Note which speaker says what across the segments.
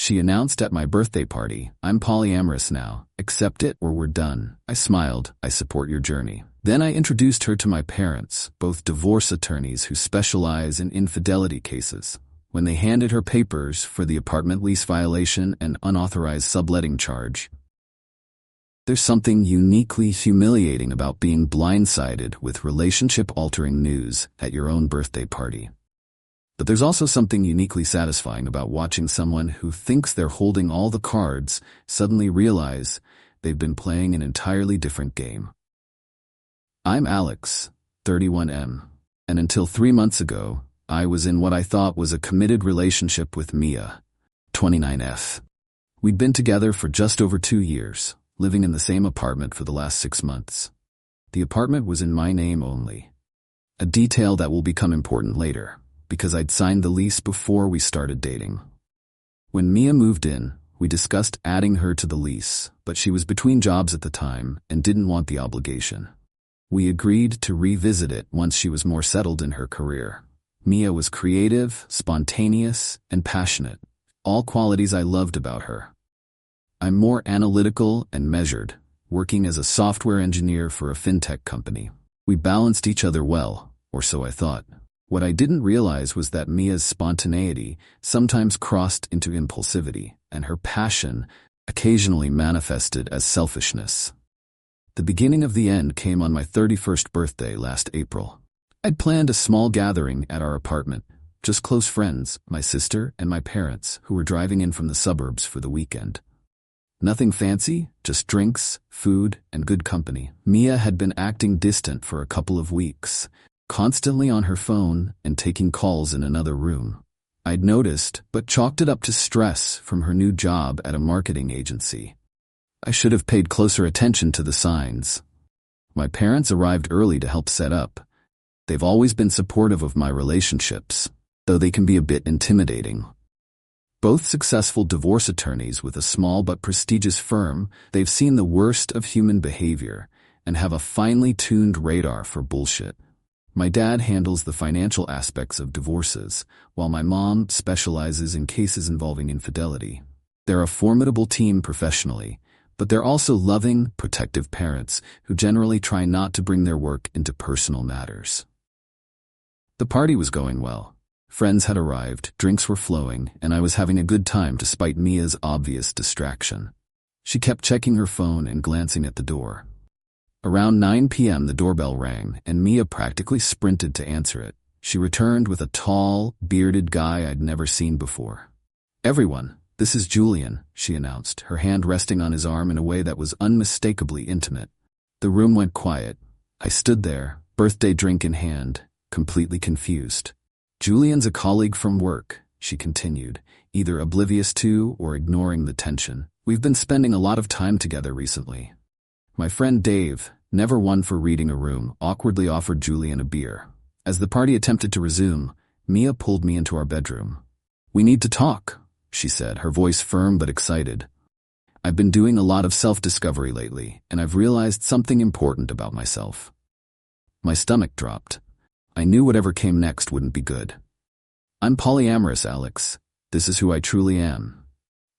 Speaker 1: She announced at my birthday party, "I'm polyamorous now. Accept it or we're done." I smiled. "I support your journey." Then I introduced her to my parents, both divorce attorneys who specialize in infidelity cases. When they handed her papers for the apartment lease violation and unauthorized subletting charge, there's something uniquely humiliating about being blindsided with relationship-altering news at your own birthday party. But there's also something uniquely satisfying about watching someone who thinks they're holding all the cards suddenly realize they've been playing an entirely different game. I'm Alex, 31M, and until 3 months ago, I was in what I thought was a committed relationship with Mia, 29F. We'd been together for just over 2 years, living in the same apartment for the last 6 months. The apartment was in my name only, a detail that will become important later, because I'd signed the lease before we started dating. When Mia moved in, we discussed adding her to the lease, but she was between jobs at the time and didn't want the obligation. We agreed to revisit it once she was more settled in her career. Mia was creative, spontaneous, and passionate, all qualities I loved about her. I'm more analytical and measured, working as a software engineer for a fintech company. We balanced each other well, or so I thought. What I didn't realize was that Mia's spontaneity sometimes crossed into impulsivity, and her passion occasionally manifested as selfishness. The beginning of the end came on my 31st birthday last April. I'd planned a small gathering at our apartment, just close friends, my sister and my parents, who were driving in from the suburbs for the weekend. Nothing fancy, just drinks, food, and good company. Mia had been acting distant for a couple of weeks, constantly on her phone and taking calls in another room. I'd noticed, but chalked it up to stress from her new job at a marketing agency. I should have paid closer attention to the signs. My parents arrived early to help set up. They've always been supportive of my relationships, though they can be a bit intimidating. Both successful divorce attorneys with a small but prestigious firm, they've seen the worst of human behavior and have a finely tuned radar for bullshit. My dad handles the financial aspects of divorces, while my mom specializes in cases involving infidelity. They're a formidable team professionally, but they're also loving, protective parents who generally try not to bring their work into personal matters. The party was going well. Friends had arrived, drinks were flowing, and I was having a good time despite Mia's obvious distraction. She kept checking her phone and glancing at the door. Around 9 p.m. the doorbell rang, and Mia practically sprinted to answer it. She returned with a tall, bearded guy I'd never seen before. "Everyone, this is Julian," she announced, her hand resting on his arm in a way that was unmistakably intimate. The room went quiet. I stood there, birthday drink in hand, completely confused. "Julian's a colleague from work," she continued, either oblivious to or ignoring the tension. "We've been spending a lot of time together recently." My friend Dave, never one for reading a room, awkwardly offered Julian a beer. As the party attempted to resume, Mia pulled me into our bedroom. "We need to talk," she said, her voice firm but excited. "I've been doing a lot of self-discovery lately, and I've realized something important about myself." My stomach dropped. I knew whatever came next wouldn't be good. "I'm polyamorous, Alex. This is who I truly am.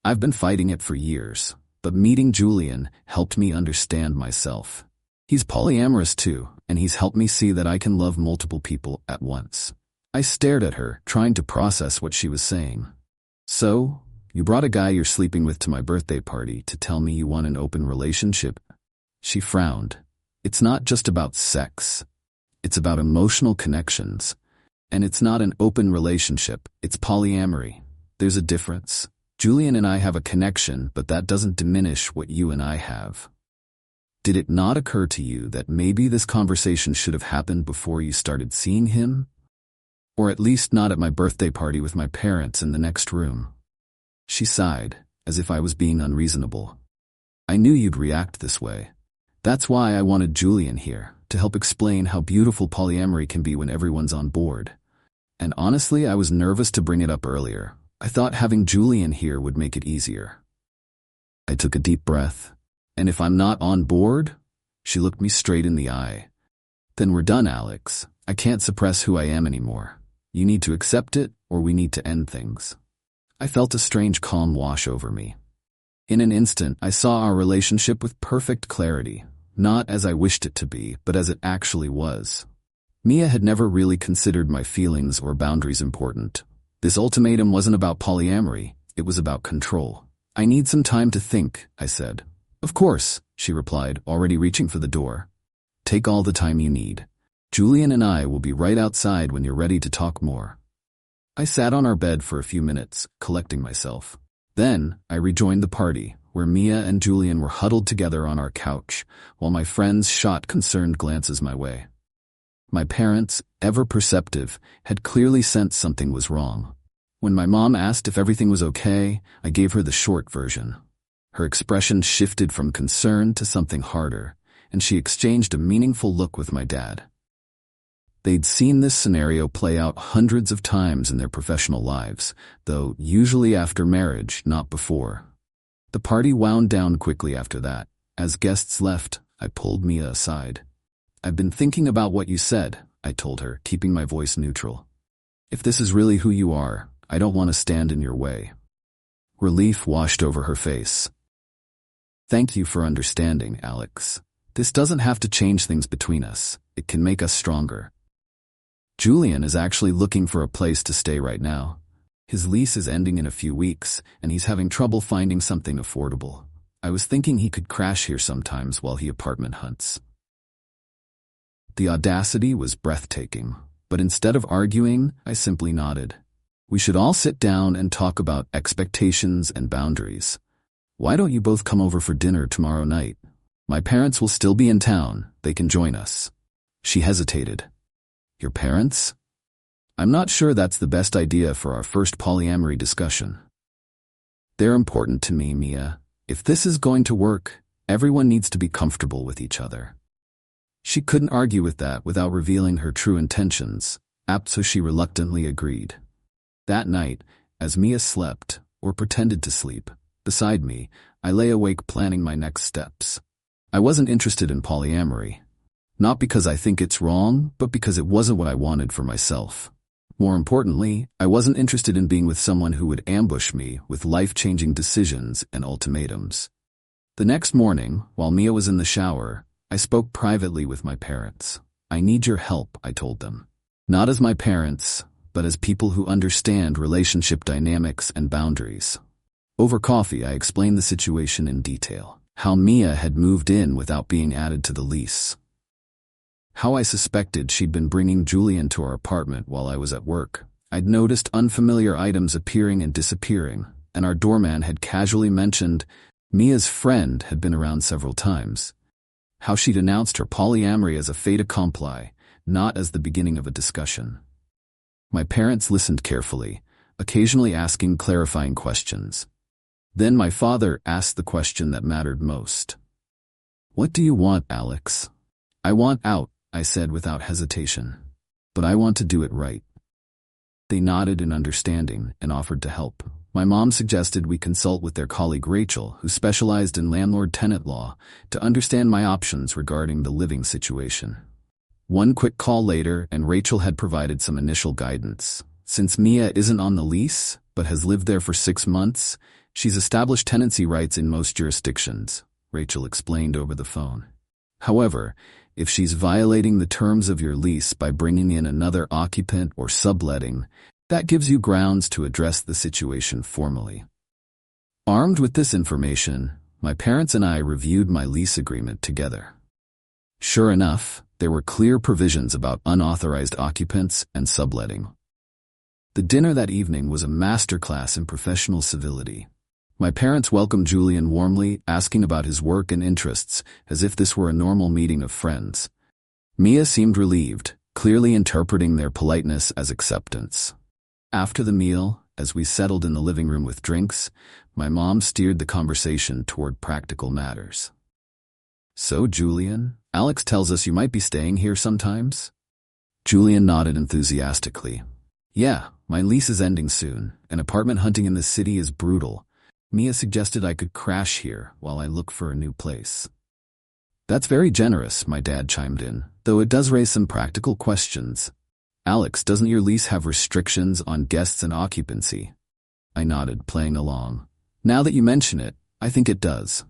Speaker 1: I've been fighting it for years, but meeting Julian helped me understand myself. He's polyamorous too, and he's helped me see that I can love multiple people at once." I stared at her, trying to process what she was saying. "So, you brought a guy you're sleeping with to my birthday party to tell me you want an open relationship?" She frowned. "It's not just about sex. It's about emotional connections. And it's not an open relationship, it's polyamory. There's a difference. Julian and I have a connection, but that doesn't diminish what you and I have." Did it not occur to you that maybe this conversation should have happened before you started seeing him? Or at least not at my birthday party with my parents in the next room? She sighed, as if I was being unreasonable. "I knew you'd react this way. That's why I wanted Julian here, to help explain how beautiful polyamory can be when everyone's on board. And honestly, I was nervous to bring it up earlier. I thought having Julian here would make it easier." I took a deep breath. "And if I'm not on board?" She looked me straight in the eye. "Then we're done, Alex. I can't suppress who I am anymore. You need to accept it, or we need to end things." I felt a strange calm wash over me. In an instant, I saw our relationship with perfect clarity, not as I wished it to be, but as it actually was. Mia had never really considered my feelings or boundaries important. This ultimatum wasn't about polyamory, it was about control. "I need some time to think," I said. "Of course," she replied, already reaching for the door. "Take all the time you need. Julian and I will be right outside when you're ready to talk more." I sat on our bed for a few minutes, collecting myself. Then, I rejoined the party, where Mia and Julian were huddled together on our couch, while my friends shot concerned glances my way. My parents, ever perceptive, had clearly sensed something was wrong. When my mom asked if everything was okay, I gave her the short version. Her expression shifted from concern to something harder, and she exchanged a meaningful look with my dad. They'd seen this scenario play out hundreds of times in their professional lives, though usually after marriage, not before. The party wound down quickly after that. As guests left, I pulled Mia aside. "I've been thinking about what you said," I told her, keeping my voice neutral. "If this is really who you are, I don't want to stand in your way." Relief washed over her face. "Thank you for understanding, Alex. This doesn't have to change things between us. It can make us stronger." Julian is actually looking for a place to stay right now. His lease is ending in a few weeks, and he's having trouble finding something affordable. I was thinking he could crash here sometimes while he apartment hunts. The audacity was breathtaking, but instead of arguing, I simply nodded. "We should all sit down and talk about expectations and boundaries. Why don't you both come over for dinner tomorrow night? My parents will still be in town. They can join us." She hesitated. "Your parents?" "I'm not sure that's the best idea for our first polyamory discussion." "They're important to me, Mia. If this is going to work, everyone needs to be comfortable with each other." She couldn't argue with that without revealing her true intentions, so she reluctantly agreed. That night, as Mia slept, or pretended to sleep, beside me, I lay awake planning my next steps. I wasn't interested in polyamory. Not because I think it's wrong, but because it wasn't what I wanted for myself. More importantly, I wasn't interested in being with someone who would ambush me with life-changing decisions and ultimatums. The next morning, while Mia was in the shower, I spoke privately with my parents. "I need your help," I told them. "Not as my parents, but as people who understand relationship dynamics and boundaries." Over coffee, I explained the situation in detail. How Mia had moved in without being added to the lease. How I suspected she'd been bringing Julian to our apartment while I was at work. I'd noticed unfamiliar items appearing and disappearing, and our doorman had casually mentioned Mia's friend had been around several times. How she'd announced her polyamory as a fait accompli, not as the beginning of a discussion. My parents listened carefully, occasionally asking clarifying questions. Then my father asked the question that mattered most. "What do you want, Alex?" "I want out," I said without hesitation. "But I want to do it right." They nodded in understanding and offered to help. My mom suggested we consult with their colleague Rachel, who specialized in landlord-tenant law, to understand my options regarding the living situation. One quick call later, and Rachel had provided some initial guidance. Since Mia isn't on the lease, but has lived there for 6 months, she's established tenancy rights in most jurisdictions, Rachel explained over the phone. However, if she's violating the terms of your lease by bringing in another occupant or subletting, that gives you grounds to address the situation formally. Armed with this information, my parents and I reviewed my lease agreement together. Sure enough, there were clear provisions about unauthorized occupants and subletting. The dinner that evening was a masterclass in professional civility. My parents welcomed Julian warmly, asking about his work and interests, as if this were a normal meeting of friends. Mia seemed relieved, clearly interpreting their politeness as acceptance. After the meal, as we settled in the living room with drinks, my mom steered the conversation toward practical matters. "So, Julian, Alex tells us you might be staying here sometimes?" Julian nodded enthusiastically. "Yeah, my lease is ending soon, and apartment hunting in the city is brutal. Mia suggested I could crash here while I look for a new place." "That's very generous," my dad chimed in, "though it does raise some practical questions. Alex, doesn't your lease have restrictions on guests and occupancy?" I nodded, playing along. Now that you mention it, I think it does.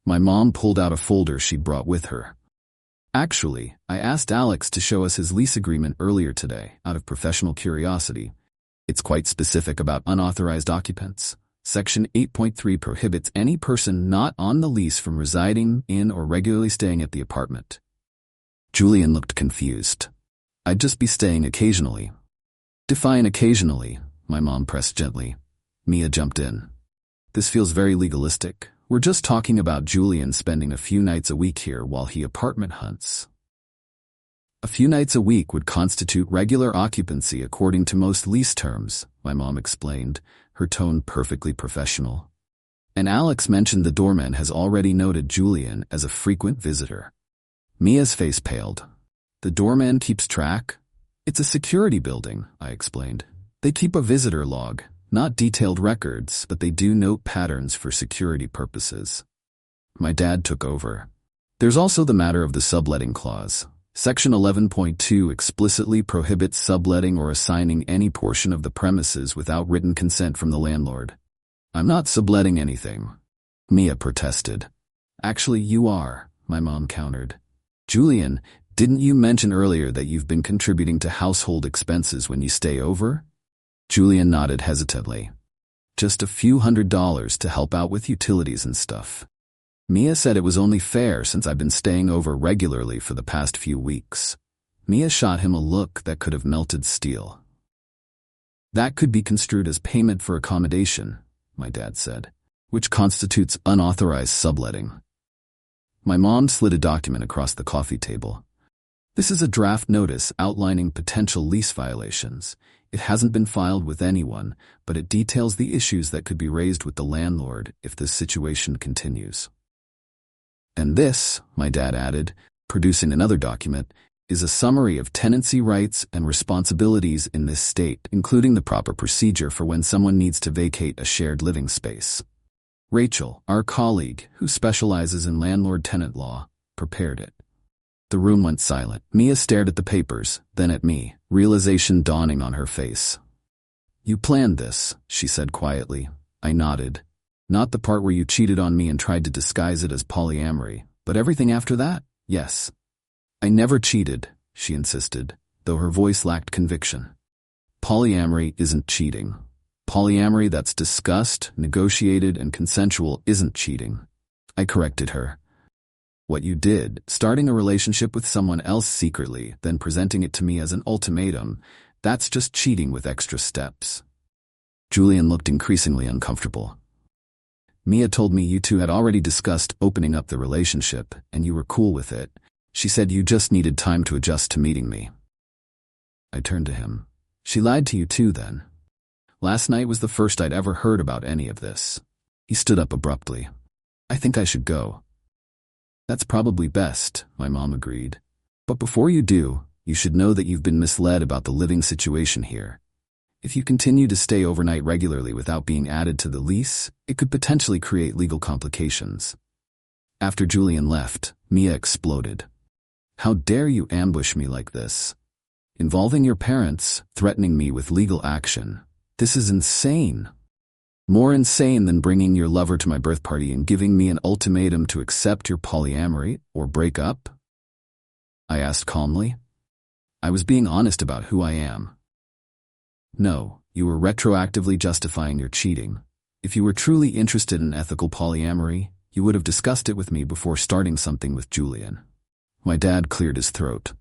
Speaker 1: My mom pulled out a folder she'd brought with her. Actually, I asked Alex to show us his lease agreement earlier today, out of professional curiosity. It's quite specific about unauthorized occupants. Section 8.3 prohibits any person not on the lease from residing in or regularly staying at the apartment. Julian looked confused. I'd just be staying occasionally. Define occasionally, my mom pressed gently. Mia jumped in. This feels very legalistic. We're just talking about Julian spending a few nights a week here while he apartment hunts. A few nights a week would constitute regular occupancy according to most lease terms, my mom explained, her tone perfectly professional. And Alex mentioned the doorman has already noted Julian as a frequent visitor. Mia's face paled. The doorman keeps track? It's a security building, I explained. They keep a visitor log. Not detailed records, but they do note patterns for security purposes. My dad took over. There's also the matter of the subletting clause. Section 11.2 explicitly prohibits subletting or assigning any portion of the premises without written consent from the landlord. I'm not subletting anything, Mia protested. Actually, you are, my mom countered. Julian, didn't you mention earlier that you've been contributing to household expenses when you stay over? Julian nodded hesitantly. Just a few $100s to help out with utilities and stuff. Mia said it was only fair since I've been staying over regularly for the past few weeks. Mia shot him a look that could have melted steel. That could be construed as payment for accommodation, my dad said, which constitutes unauthorized subletting. My mom slid a document across the coffee table. This is a draft notice outlining potential lease violations. It hasn't been filed with anyone, but it details the issues that could be raised with the landlord if this situation continues. And this, my dad added, producing another document, is a summary of tenancy rights and responsibilities in this state, including the proper procedure for when someone needs to vacate a shared living space. Rachel, our colleague, who specializes in landlord-tenant law, prepared it. The room went silent. Mia stared at the papers, then at me, realization dawning on her face. You planned this, she said quietly. I nodded. Not the part where you cheated on me and tried to disguise it as polyamory, but everything after that, yes. I never cheated, she insisted, though her voice lacked conviction. Polyamory isn't cheating. Polyamory that's discussed, negotiated, and consensual isn't cheating. I corrected her. What you did, starting a relationship with someone else secretly, then presenting it to me as an ultimatum, that's just cheating with extra steps. Julian looked increasingly uncomfortable. Mia told me you two had already discussed opening up the relationship, and you were cool with it. She said you just needed time to adjust to meeting me. I turned to him. She lied to you too, then. Last night was the first I'd ever heard about any of this. He stood up abruptly. I think I should go. That's probably best, my mom agreed. But before you do, you should know that you've been misled about the living situation here. If you continue to stay overnight regularly without being added to the lease, it could potentially create legal complications. After Julian left, Mia exploded. How dare you ambush me like this? Involving your parents, threatening me with legal action. This is insane. More insane than bringing your lover to my birth party and giving me an ultimatum to accept your polyamory or break up? I asked calmly. I was being honest about who I am. No, you were retroactively justifying your cheating. If you were truly interested in ethical polyamory, you would have discussed it with me before starting something with Julian. My dad cleared his throat.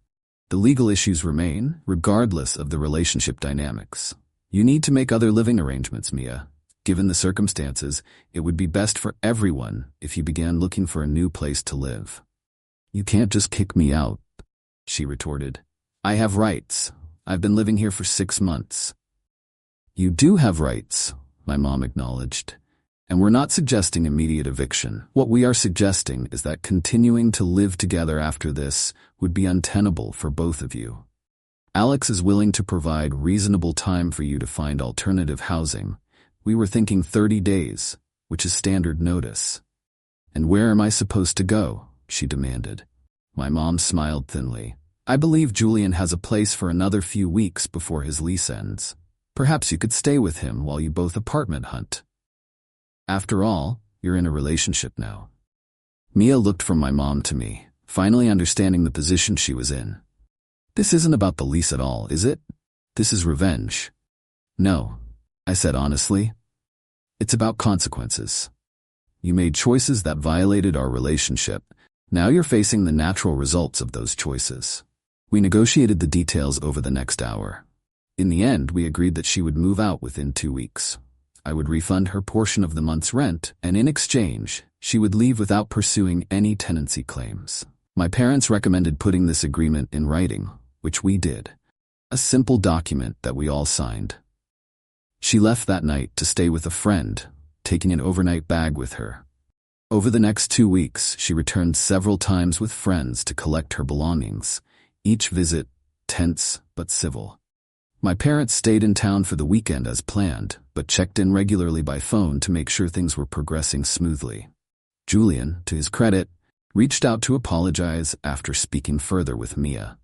Speaker 1: The legal issues remain, regardless of the relationship dynamics. You need to make other living arrangements, Mia. Given the circumstances, it would be best for everyone if you began looking for a new place to live. You can't just kick me out, she retorted. I have rights. I've been living here for 6 months. You do have rights, my mom acknowledged. And we're not suggesting immediate eviction. What we are suggesting is that continuing to live together after this would be untenable for both of you. Alex is willing to provide reasonable time for you to find alternative housing. We were thinking 30 days, which is standard notice. And where am I supposed to go? She demanded. My mom smiled thinly. I believe Julian has a place for another few weeks before his lease ends. Perhaps you could stay with him while you both apartment hunt. After all, you're in a relationship now. Mia looked from my mom to me, finally understanding the position she was in. This isn't about the lease at all, is it? This is revenge. No, I said honestly. It's about consequences. You made choices that violated our relationship. Now you're facing the natural results of those choices. We negotiated the details over the next hour. In the end, we agreed that she would move out within 2 weeks. I would refund her portion of the month's rent, and in exchange, she would leave without pursuing any tenancy claims. My parents recommended putting this agreement in writing, which we did. A simple document that we all signed. She left that night to stay with a friend, taking an overnight bag with her. Over the next 2 weeks, she returned several times with friends to collect her belongings, each visit tense but civil. My parents stayed in town for the weekend as planned, but checked in regularly by phone to make sure things were progressing smoothly. Julian, to his credit, reached out to apologize after speaking further with Mia.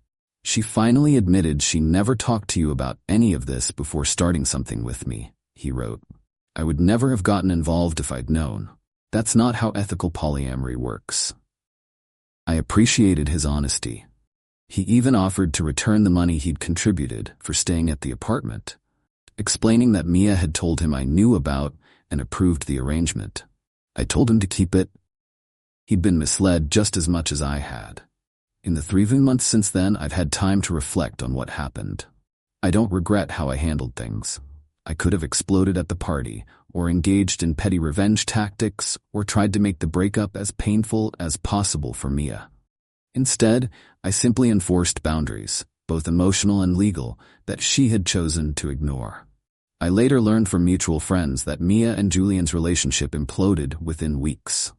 Speaker 1: She finally admitted she never talked to you about any of this before starting something with me, he wrote. I would never have gotten involved if I'd known. That's not how ethical polyamory works. I appreciated his honesty. He even offered to return the money he'd contributed for staying at the apartment, explaining that Mia had told him I knew about and approved the arrangement. I told him to keep it. He'd been misled just as much as I had. In the 3 months since then, I've had time to reflect on what happened. I don't regret how I handled things. I could have exploded at the party, or engaged in petty revenge tactics, or tried to make the breakup as painful as possible for Mia. Instead, I simply enforced boundaries, both emotional and legal, that she had chosen to ignore. I later learned from mutual friends that Mia and Julian's relationship imploded within weeks.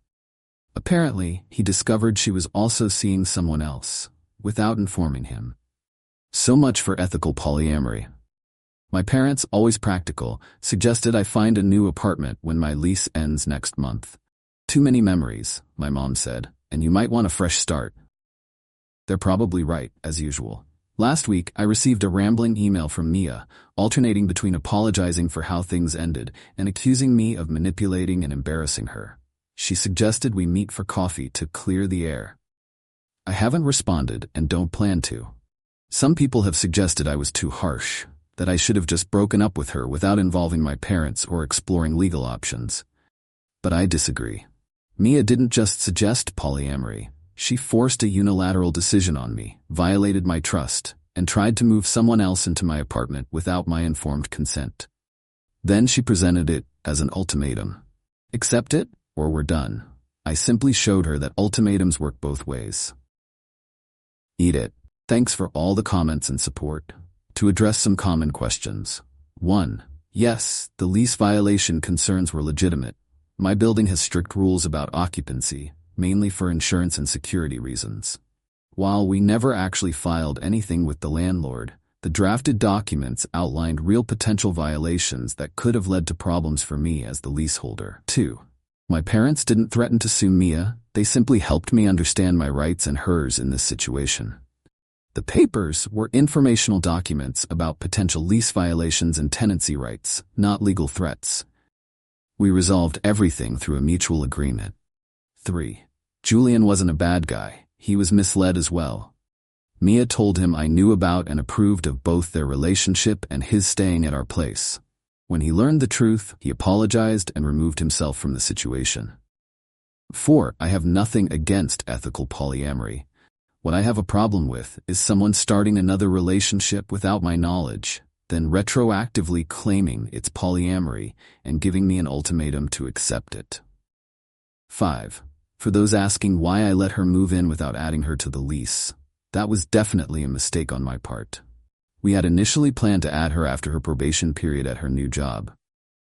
Speaker 1: Apparently, he discovered she was also seeing someone else, without informing him. So much for ethical polyamory. My parents, always practical, suggested I find a new apartment when my lease ends next month. Too many memories, my mom said, and you might want a fresh start. They're probably right, as usual. Last week, I received a rambling email from Mia, alternating between apologizing for how things ended and accusing me of manipulating and embarrassing her. She suggested we meet for coffee to clear the air. I haven't responded and don't plan to. Some people have suggested I was too harsh, that I should have just broken up with her without involving my parents or exploring legal options. But I disagree. Mia didn't just suggest polyamory. She forced a unilateral decision on me, violated my trust, and tried to move someone else into my apartment without my informed consent. Then she presented it as an ultimatum. Accept it, or we're done. I simply showed her that ultimatums work both ways. Eat it. Thanks for all the comments and support. To address some common questions. 1. Yes, the lease violation concerns were legitimate. My building has strict rules about occupancy, mainly for insurance and security reasons. While we never actually filed anything with the landlord, the drafted documents outlined real potential violations that could have led to problems for me as the leaseholder. 2. My parents didn't threaten to sue Mia, they simply helped me understand my rights and hers in this situation. The papers were informational documents about potential lease violations and tenancy rights, not legal threats. We resolved everything through a mutual agreement. 3. Julian wasn't a bad guy, he was misled as well. Mia told him I knew about and approved of both their relationship and his staying at our place. When he learned the truth, he apologized and removed himself from the situation. 4. I have nothing against ethical polyamory. What I have a problem with is someone starting another relationship without my knowledge, then retroactively claiming it's polyamory and giving me an ultimatum to accept it. 5. For those asking why I let her move in without adding her to the lease, that was definitely a mistake on my part. We had initially planned to add her after her probation period at her new job,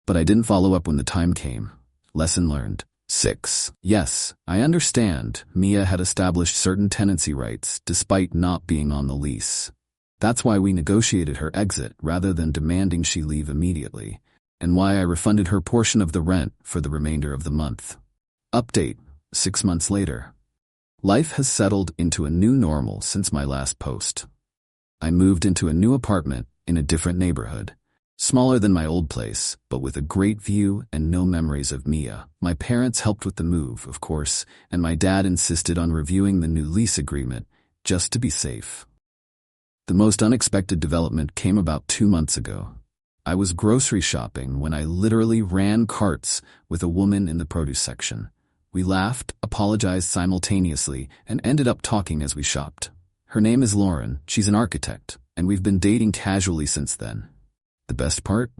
Speaker 1: but I didn't follow up when the time came. Lesson learned. 6. Yes, I understand Mia had established certain tenancy rights despite not being on the lease. That's why we negotiated her exit rather than demanding she leave immediately, and why I refunded her portion of the rent for the remainder of the month. Update. 6 months later. Life has settled into a new normal since my last post. I moved into a new apartment in a different neighborhood, Smaller than my old place, but with a great view and no memories of Mia. My parents helped with the move, of course, and my dad insisted on reviewing the new lease agreement, just to be safe. The most unexpected development came about 2 months ago. I was grocery shopping when I literally ran carts with a woman in the produce section. We laughed, apologized simultaneously, and ended up talking as we shopped. Her name is Lauren, she's an architect, and we've been dating casually since then. The best part?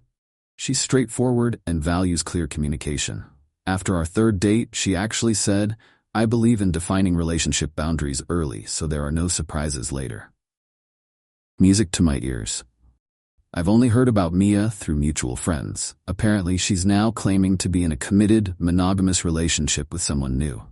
Speaker 1: She's straightforward and values clear communication. After our third date, she actually said, "I believe in defining relationship boundaries early so there are no surprises later." Music to my ears. I've only heard about Mia through mutual friends. Apparently, she's now claiming to be in a committed, monogamous relationship with someone new.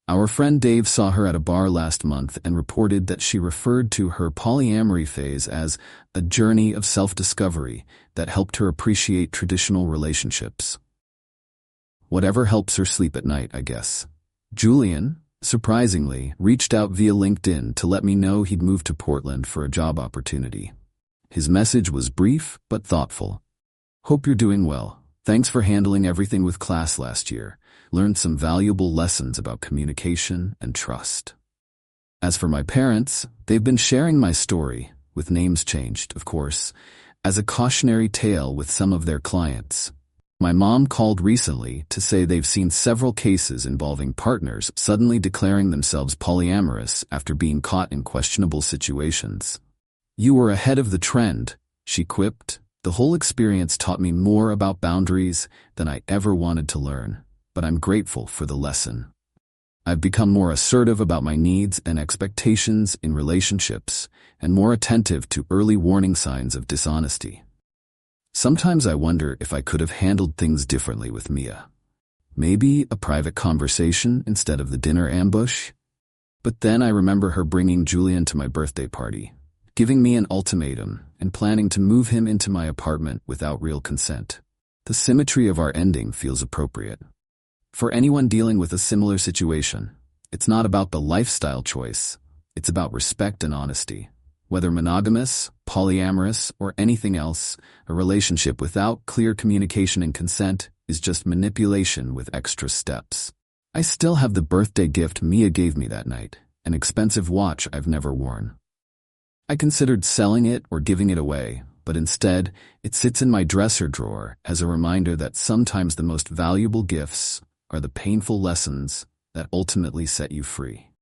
Speaker 1: Our friend Dave saw her at a bar last month and reported that she referred to her polyamory phase as a journey of self-discovery that helped her appreciate traditional relationships. Whatever helps her sleep at night, I guess. Julian, surprisingly, reached out via LinkedIn to let me know he'd moved to Portland for a job opportunity. His message was brief but thoughtful. "Hope you're doing well. Thanks for handling everything with class last year. Learned some valuable lessons about communication and trust." As for my parents, they've been sharing my story, with names changed, of course, as a cautionary tale with some of their clients. My mom called recently to say they've seen several cases involving partners suddenly declaring themselves polyamorous after being caught in questionable situations. "You were ahead of the trend," she quipped. "The whole experience taught me more about boundaries than I ever wanted to learn, but I'm grateful for the lesson. I've become more assertive about my needs and expectations in relationships and more attentive to early warning signs of dishonesty. Sometimes I wonder if I could have handled things differently with Mia. Maybe a private conversation instead of the dinner ambush? But then I remember her bringing Julian to my birthday party, giving me an ultimatum, and planning to move him into my apartment without real consent. The symmetry of our ending feels appropriate. For anyone dealing with a similar situation, it's not about the lifestyle choice, it's about respect and honesty. Whether monogamous, polyamorous, or anything else, a relationship without clear communication and consent is just manipulation with extra steps. I still have the birthday gift Mia gave me that night, an expensive watch I've never worn. I considered selling it or giving it away, but instead, it sits in my dresser drawer as a reminder that sometimes the most valuable gifts are the painful lessons that ultimately set you free.